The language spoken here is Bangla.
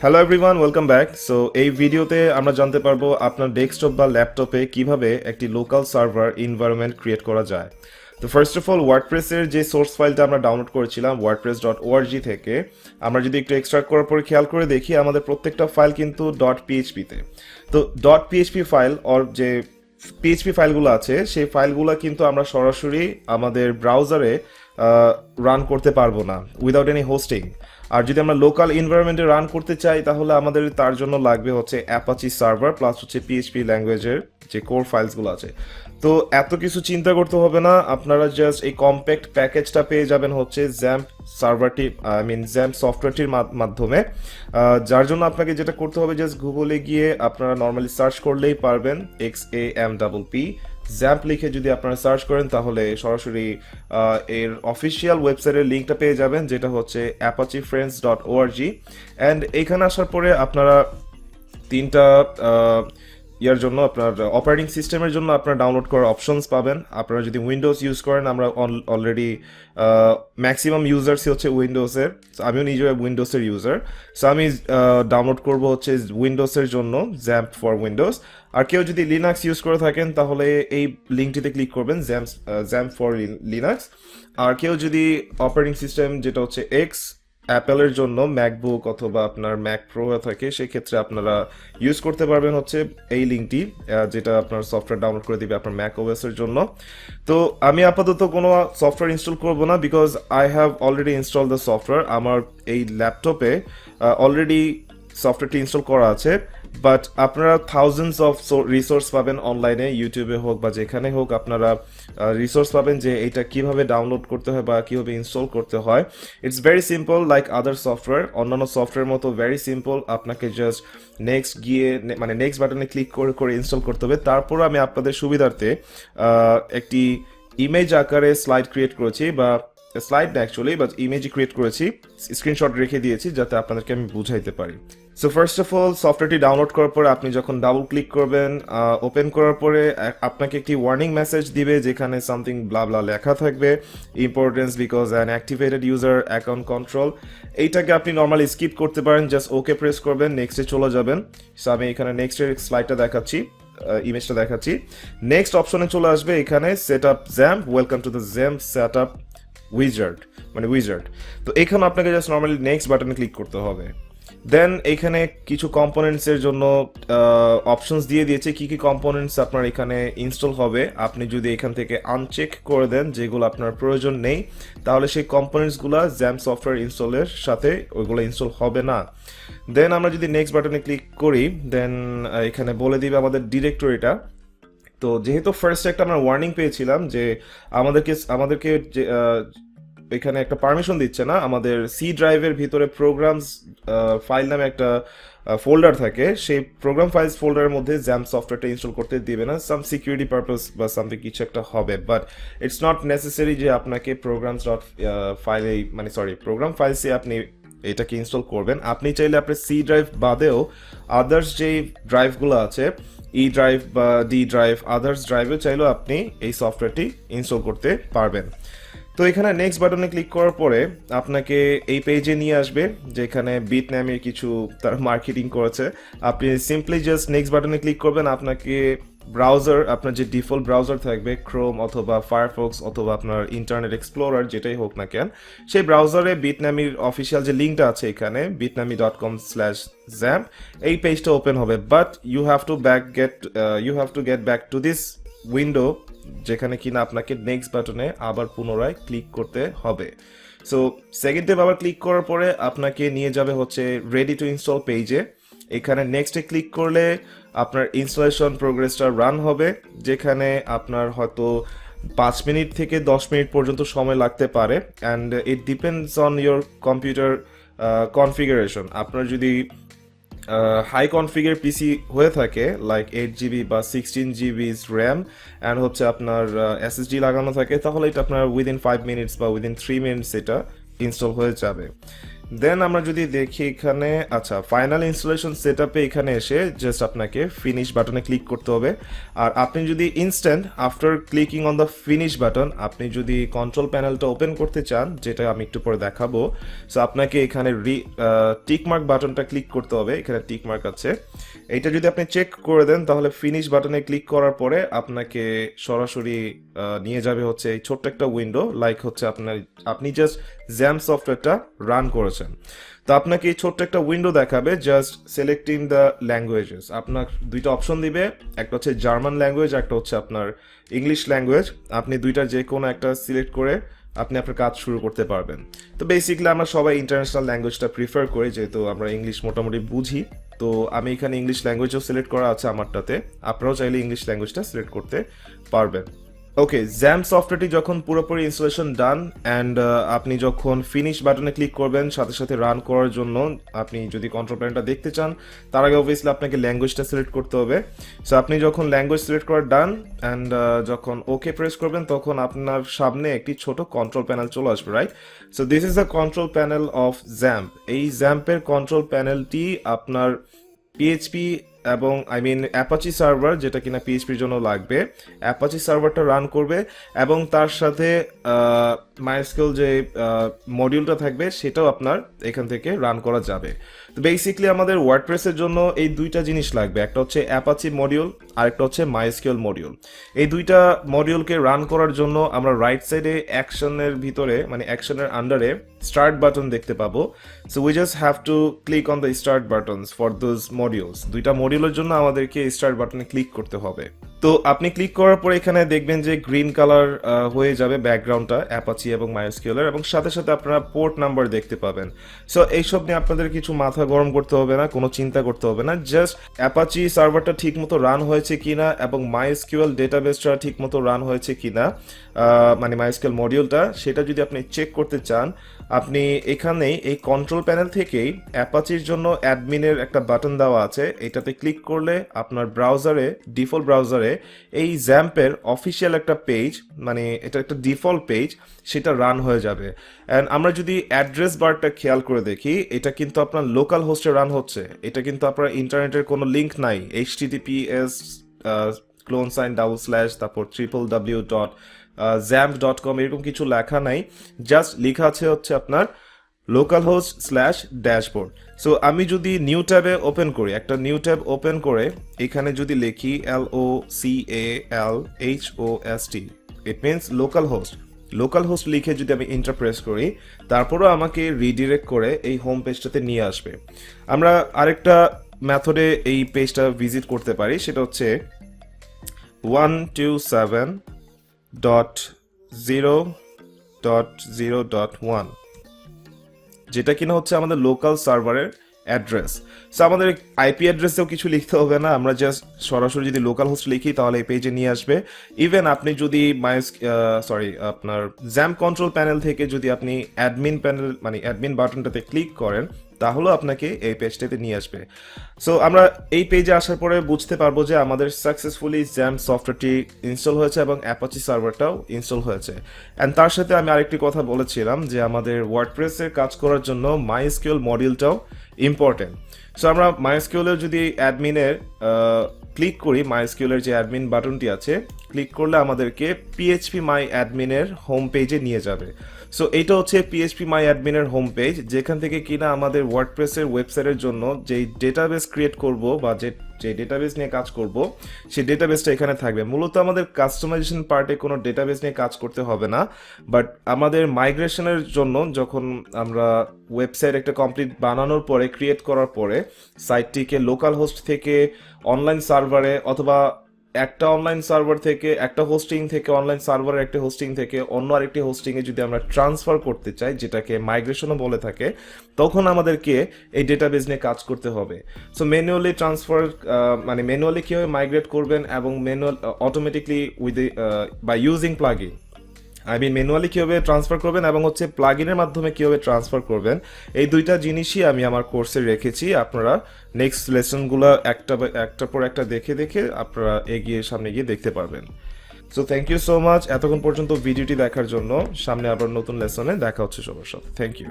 Hello everyone, welcome back. So এই ভিডিওতে আমরা জানতে পারবো আপনার ডেস্কটপ বা ল্যাপটপে কিভাবে একটি লোকাল সার্ভার এনভায়রনমেন্ট ক্রিয়েট করা যায়। তো ফার্স্ট অফ অল ওয়ার্ডপ্রেসের যে সোর্স ফাইলটা আমরা ডাউনলোড করেছিলাম wordpress.org থেকে, আমরা যদি একটু এক্সট্রাক্ট করার পরে খেয়াল করে দেখি আমাদের প্রত্যেকটা ফাইল কিন্তু .phpতে। তো .php ফাইল অর যে পিএইচপি ফাইলগুলো আছে সেই ফাইলগুলো কিন্তু আমরা সরাসরি আমাদের ব্রাউজারে রান করতে পারবো না উইদাউট এনি হোস্টিং। আর যদি আমরা লোকাল এনভায়রনমেন্টে রান করতে চাই তাহলে আমাদের তার জন্য লাগবে হচ্ছে অ্যাপাচি সার্ভার প্লাস হচ্ছে পিএইচপি ল্যাঙ্গুয়েজের যে কোর ফাইলসগুলো আছে। তো এত কিছু চিন্তা করতে হবে না, আপনারা জাস্ট এই কম্প্যাক্ট প্যাকেজটা পেয়ে যাবেন হচ্ছে জ্যাম্প সার্ভারটি জ্যাম্প সফটওয়্যারটির মাধ্যমে। যার জন্য আপনাকে যেটা করতে হবে জাস্ট গুগলে গিয়ে আপনারা নর্মালি সার্চ করলেই পারবেন XAMPP জ্যাম্প লিখে যদি আপনারা সার্চ করেন তাহলে সরাসরি এর অফিসিয়াল ওয়েবসাইটের লিঙ্কটা পেয়ে যাবেন, যেটা হচ্ছে apache-friends.org। অ্যান্ড এইখানে আসার পরে আপনারা তিনটা ইয়ার জন্য আপনার অপারেটিং সিস্টেমের জন্য আপনারা ডাউনলোড করার অপশনস পাবেন। আপনারা যদি উইন্ডোজ ইউজ করেন, আমরা অলরেডি ম্যাক্সিমাম ইউজার্সই হচ্ছে উইন্ডোজের, আমিও নিজে উইন্ডোজের ইউজার। সো আমি ডাউনলোড করব হচ্ছে উইন্ডোজের জন্য জ্যাম্প ফর উইন্ডোজ। আর কেউ যদি লিনাক্স ইউজ করে থাকেন তাহলে এই লিঙ্কটিতে ক্লিক করবেন জ্যাম্প ফর লিনাক্স। আর কেউ যদি অপারেটিং সিস্টেম যেটা হচ্ছে অ্যাপেলের জন্য ম্যাকবুক অথবা আপনার ম্যাক প্রো থাকে, সেক্ষেত্রে আপনারা ইউজ করতে পারবেন হচ্ছে এই লিঙ্কটি, যেটা আপনার সফটওয়্যার ডাউনলোড করে দিবে আপনার ম্যাক ওএস এর জন্য। তো আমি আপাতত কোনো সফটওয়্যার ইনস্টল করব না, because I have already install the software. আমার এই ল্যাপটপে অলরেডি সফটওয়্যারটি ইনস্টল করা আছে। বাট আপনারা থাউজেন্ডস অফ রিসোর্স পাবেন অনলাইনে, ইউটিউবে হোক বা যেখানে হোক আপনারা রিসোর্স পাবেন যে এটা কিভাবে ডাউনলোড করতে হয় বা কিভাবে ইনস্টল করতে হয়। It's very simple like other software, অন্যান্য সফটওয়্যার মতো ভেরি সিম্পল। আপনাকে জাস্ট নেক্সট বাটনে ক্লিক করে করে ইনস্টল করতে হবে। তারপর আমি আপনাদের সুবিধার্থে একটি ইমেজ আকারে স্লাইড ক্রিয়েট করেছি, বা স্লাইড না অ্যাকচুয়ালি, বাট ইমেজই ক্রিয়েট করেছি, স্ক্রিনশট রেখে দিয়েছি যাতে আপনাদেরকে আমি বুঝাইতে পারি। সো ফার্স্ট অফ অল সফটওয়্যারটি ডাউনলোড করার পরে আপনি যখন ডাবল ক্লিক করবেন, ওপেন করার পরে আপনাকে একটি ওয়ার্নিং মেসেজ দিবে যেখানে সামথিং ব্লা ব্লা লেখা থাকবে, importance because an activated user account control. এইটাকে আপনি নর্মালি স্কিপ করতে পারেন, জাস্ট ওকে প্রেস করবেন, নেক্সটে চলে যাবেন। সো আমি এখানে নেক্সটের স্লাইডটা দেখাচ্ছি, ইমেজটা দেখাচ্ছি। নেক্সট অপশনে চলে আসবে এখানে set up XAMPP, welcome to the XAMPP set up wizard. তো এখানে আপনাকে জাস্ট নর্মালি নেক্সট বাটনে ক্লিক করতে হবে। দেন এখানে কিছু কম্পোনেন্টসের জন্য অপশনস দিয়ে দিয়েছে কি কি কম্পোনেন্টস আপনার এখানে ইনস্টল হবে। আপনি যদি এখান থেকে আনচেক করে দেন যেগুলো আপনার প্রয়োজন নেই, তাহলে সেই কম্পোনেন্টসগুলো জ্যাম্প সফটওয়্যার ইনস্টলের সাথে ওইগুলো ইনস্টল হবে না। দেন আমরা যদি নেক্সট বাটনে ক্লিক করি, দেন এখানে বলে দিবে আমাদের ডিরেক্টরিটা। তো যেহেতু ফার্স্ট একটা আমরা ওয়ার্নিং পেয়েছিলাম যে আমাদেরকে যে এখানে একটা পারমিশন দিচ্ছে না, আমাদের সি ড্রাইভের ভিতরে প্রোগ্রামস ফাইল নামে একটা ফোল্ডার থাকে, সেই প্রোগ্রাম ফাইলস ফোল্ডারের মধ্যে জ্যাম্প সফটওয়্যারটা ইনস্টল করতে দিবে না, সাম সিকিউরিটি পারপাস বা সামথিং কিছু একটা হবে। বাট ইটস নট নেসেসারি যে আপনাকে প্রোগ্রাম ফাইলসে আপনি এটাকে ইনস্টল করবেন। আপনি চাইলে আপনার সি ড্রাইভ বাদেও আদার্স যেই ড্রাইভগুলো আছে, ই ড্রাইভ বা ডি ড্রাইভ, আদার্স ড্রাইভে চাইলেও আপনি এই সফটওয়্যারটি ইনস্টল করতে পারবেন। তো এখানে নেক্সট বাটনে ক্লিক করার পরে আপনাকে এই পেজে নিয়ে আসবে যেখানে বিট নামের কিছু তার মার্কেটিং করেছে। আপনি সিম্পলি জাস্ট নেক্সট বাটনে ক্লিক করবেন, আপনাকে ব্রাউজার, আপনার যে ডিফল্ট ব্রাউজার থাকবে ক্রোম অথবা ফায়ারফক্স অথবা আপনার ইন্টারনেট এক্সপ্লোরার যেটাই হোক না কেন, সেই ব্রাউজারে বিটনামির অফিসিয়াল যে লিঙ্কটা আছে এখানে bitnami.com/zamp, এই পেজটা ওপেন হবে। But you have to get back to this window যেখানে কিনা আপনাকে নেক্সট বাটনে আবার পুনরায় ক্লিক করতে হবে। সো সেকেন্ড টাইম আবার ক্লিক করার পরে আপনাকে নিয়ে যাবে হচ্ছে রেডি টু ইনস্টল পেজে। এখানে নেক্সটে ক্লিক করলে আপনার ইনস্টলেশন প্রোগ্রেসটা রান হবে, যেখানে আপনার হয়তো 5 মিনিট থেকে 10 মিনিট পর্যন্ত সময় লাগতে পারে। And it depends on your computer configuration. আপনার যদি হাই কনফিগার পিসি হয়ে থাকে লাইক 8GB বা 16GB র্যাম অ্যান্ড হচ্ছে আপনার এসএসডি লাগানো থাকে, তাহলে এটা আপনার উইদিন 5 মিনিটস বা উইদিন 3 মিনিটস এটা ইনস্টল হয়ে যাবে। দেন আমরা যদি দেখি এখানে, আচ্ছা, ফাইনাল ইনস্টলেশন সেটআপে এখানে এসে জাস্ট আপনাকে ফিনিশ বাটনে ক্লিক করতে হবে। আর আপনি যদি instant after clicking on the finish button আপনি যদি কন্ট্রোল প্যানেলটা ওপেন করতে চান, যেটা আমি একটু পরে দেখাবো, সো আপনাকে এখানে টিক মার্ক বাটনটা ক্লিক করতে হবে। এখানে টিক মার্ক আছে, এইটা যদি আপনি চেক করে দেন তাহলে ফিনিশ বাটনে ক্লিক করার পরে আপনাকে সরাসরি নিয়ে যাবে হচ্ছে এই ছোট্ট একটা উইন্ডো, লাইক হচ্ছে আপনি জাস্ট জ্যাম সফটওয়্যারটা রান করেছেন। তো আপনাকে এই ছোট্ট একটা উইন্ডো দেখাবে, জাস্ট সিলেক্টিং দ্য ল্যাঙ্গুয়েজেস। আপনার দুইটা অপশন দিবে, একটা হচ্ছে জার্মান ল্যাঙ্গুয়েজ, একটা হচ্ছে আপনার ইংলিশ ল্যাঙ্গুয়েজ। আপনি দুইটার যে কোনো একটা সিলেক্ট করে আপনি আপনার কাজ শুরু করতে পারবেন। তো বেসিক্যালি আমরা সবাই ইন্টারন্যাশনাল ল্যাঙ্গুয়েজটা প্রিফার করি, যেহেতু আমরা ইংলিশ মোটামুটি বুঝি। তো আমি এখানে ইংলিশ ল্যাঙ্গুয়েজও সিলেক্ট করা আছে আমারটাতে, আপনারাও চাইলে ইংলিশ ল্যাঙ্গুয়েজটা সিলেক্ট করতে পারবেন। ওকে, জ্যাম সফটওয়্যারটি যখন পুরোপুরি ইনস্টলেশন ডান অ্যান্ড আপনি যখন ফিনিশ বাটনে ক্লিক করবেন, সাথে সাথে রান করার জন্য আপনি যদি কন্ট্রোল প্যানেলটা দেখতে চান তার আগে অবভিয়াসলি আপনাকে ল্যাঙ্গুয়েজটা সিলেক্ট করতে হবে। সো আপনি যখন ল্যাঙ্গুয়েজ সিলেক্ট করার ডান অ্যান্ড যখন ওকে প্রেস করবেন তখন আপনার সামনে একটি ছোট কন্ট্রোল প্যানেল চলে আসবে, right? So this is the control panel of XAMPP. এই জ্যাম্পের কন্ট্রোল প্যানেলটি আপনার পিএইচপি এবং অ্যাপাচি সার্ভার, যেটা কিনা পিএইচপির জন্য লাগবে, অ্যাপাচি সার্ভারটা রান করবে এবং তার সাথে মাইস্কেল যে মডিউলটা থাকবে সেটাও আপনার এখান থেকে রান করা যাবে। তো বেসিক্যালি আমাদের ওয়ার্ডপ্রেসের জন্য এই দুইটা জিনিস লাগবে, একটা হচ্ছে অ্যাপাচি মডিউল আর একটা হচ্ছে মাইস্কেল মডিউল। এই দুইটা মডিউলকে রান করার জন্য আমরা রাইট সাইডে অ্যাকশনের ভিতরে, অ্যাকশনের আন্ডারে স্টার্ট বাটন দেখতে পাবো। So we just have to click on the start buttons for those modules. দুইটা মডিউলের জন্য আমাদেরকে স্টার্ট বাটনে ক্লিক করতে হবে। তো আপনি ক্লিক করার পর এখানে দেখবেন যে গ্রিন কালার হয়ে যাবে ব্যাকগ্রাউন্ডটা অ্যাপাচি এবং মাইস্কিউলের, এবং সাথে সাথে আপনারা পোর্ট নাম্বার দেখতে পাবেন। সো এইসব নিয়ে আপনাদের কিছু মাথা গরম করতে হবে না, কোনো চিন্তা করতে হবে না। জাস্ট অ্যাপাচি সার্ভারটা ঠিক মতো রান হয়েছে কিনা এবং মাইস্কিউএল ডেটাবেসটা ঠিক মতো রান হয়েছে কিনা, মাইস্কিউএল মডিউলটা, সেটা যদি আপনি চেক করতে চান, আপনি এখানেই এই কন্ট্রোল প্যানেল থেকেই অ্যাপাচির জন্য অ্যাডমিনের একটা বাটন দেওয়া আছে, এটাতে ক্লিক করলে আপনার ব্রাউজারে, ডিফল্ট ব্রাউজারে এই জ্যাম্পের অফিসিয়াল একটা পেজ, এটা একটা ডিফল্ট পেজ, সেটা রান হয়ে যাবে। অ্যান্ড আমরা যদি অ্যাড্রেস বারটা খেয়াল করে দেখি, এটা কিন্তু আপনার লোকাল হোস্টে রান হচ্ছে, এটা কিন্তু আপনার ইন্টারনেটের কোনো লিঙ্ক নাই, https তারপর www.zamp.com এরকম কিছু লেখা নাই, জাস্ট লেখা আছে হচ্ছে আপনার localhost/dashboard। সো আমি যদি নিউ ট্যাবে ওপেন করি, একটা নিউ ট্যাব ওপেন করে এখানে যদি লিখি LOCALHOST, it means local host লিখে যদি আমি এন্টার প্রেস করি, তারপরও আমাকে রিডিরেক্ট করে এই হোম পেজটাতে নিয়ে আসবে। আমরা আরেকটা মেথডে এই পেজটা ভিজিট করতে পারি, সেটা হচ্ছে 127.0.0.1, যেটা কিনা হচ্ছে আমাদের লোকাল সার্ভারের অ্যাড্রেস। সো আমাদের আইপি অ্যাড্রেসেও কিছু লিখতে হবে না, আমরা জাস্ট সরাসরি যদি লোকাল হোস্ট লিখি তাহলে এই পেজে নিয়ে আসবে। ইভেন আপনি যদি আপনার জ্যাম্প কন্ট্রোল প্যানেল থেকে যদি আপনি অ্যাডমিন বাটনটাতে ক্লিক করেন তাহলেও আপনাকে এই পেজটাতে নিয়ে আসবে। সো আমরা এই পেজে আসার পরে বুঝতে পারবো যে আমাদের সাকসেসফুলি জ্যাম্প সফটওয়্যারটি ইনস্টল হয়েছে এবং অ্যাপাচি সার্ভারটাও ইনস্টল হয়েছে। অ্যান্ড তার সাথে আমি আরেকটি কথা বলেছিলাম যে আমাদের ওয়ার্ডপ্রেসের কাজ করার জন্য মাইস্কিউএল মডিউলটাও ইম্পর্টেন্ট। সো আমরা মাইস্কিউএলের যদি অ্যাডমিনের ক্লিক করি, মাইস্কিউএলের যে অ্যাডমিন বাটনটি আছে, ক্লিক করলে আমাদেরকে পিএইচপি মাই অ্যাডমিনের হোম পেজে নিয়ে যাবে। সো এটা হচ্ছে পিএইচপি মাই অ্যাডমিনের হোম পেজ, যেখান থেকে কিনা আমাদের ওয়ার্ডপ্রেসের ওয়েবসাইটের জন্য যেই ডেটাবেস ক্রিয়েট করব বা যে ডেটাবেস নিয়ে কাজ করব, সেই ডেটাবেসটা এখানে থাকবে। মূলত আমাদের কাস্টমাইজেশন পার্টে কোনো ডেটাবেস নিয়ে কাজ করতে হবে না, বাট আমাদের মাইগ্রেশনের জন্য যখন আমরা ওয়েবসাইট একটা কমপ্লিট বানানোর পরে, ক্রিয়েট করার পরে সাইটটিকে লোকাল হোস্ট থেকে অনলাইন সার্ভারে, অথবা একটা অনলাইন সার্ভার থেকে, একটা হোস্টিং থেকে, অনলাইন সার্ভারের একটা হোস্টিং থেকে অন্য আরেকটি হোস্টিংয়ে যদি আমরা ট্রান্সফার করতে চাই, যেটাকে মাইগ্রেশনও বলে থাকে, তখন আমাদেরকে এই ডেটাবেস নিয়ে কাজ করতে হবে। সো ম্যানুয়ালি ট্রান্সফার, ম্যানুয়ালি কীভাবে মাইগ্রেট করবেন এবং automatically by using plugin, manually কীভাবে ট্রান্সফার করবেন এবং হচ্ছে প্লাগইনের মাধ্যমে কীভাবে ট্রান্সফার করবেন, এই দুইটা জিনিসই আমি আমার কোর্সে রেখেছি। আপনারা নেক্সট লেসনগুলো একটার পর একটা দেখে আপনারা সামনে গিয়ে দেখতে পারবেন। So thank you so much এতক্ষণ পর্যন্ত ভিডিওটি দেখার জন্য। সামনে আবার নতুন লেসনে দেখা হচ্ছে সবার সাথে। Thank you.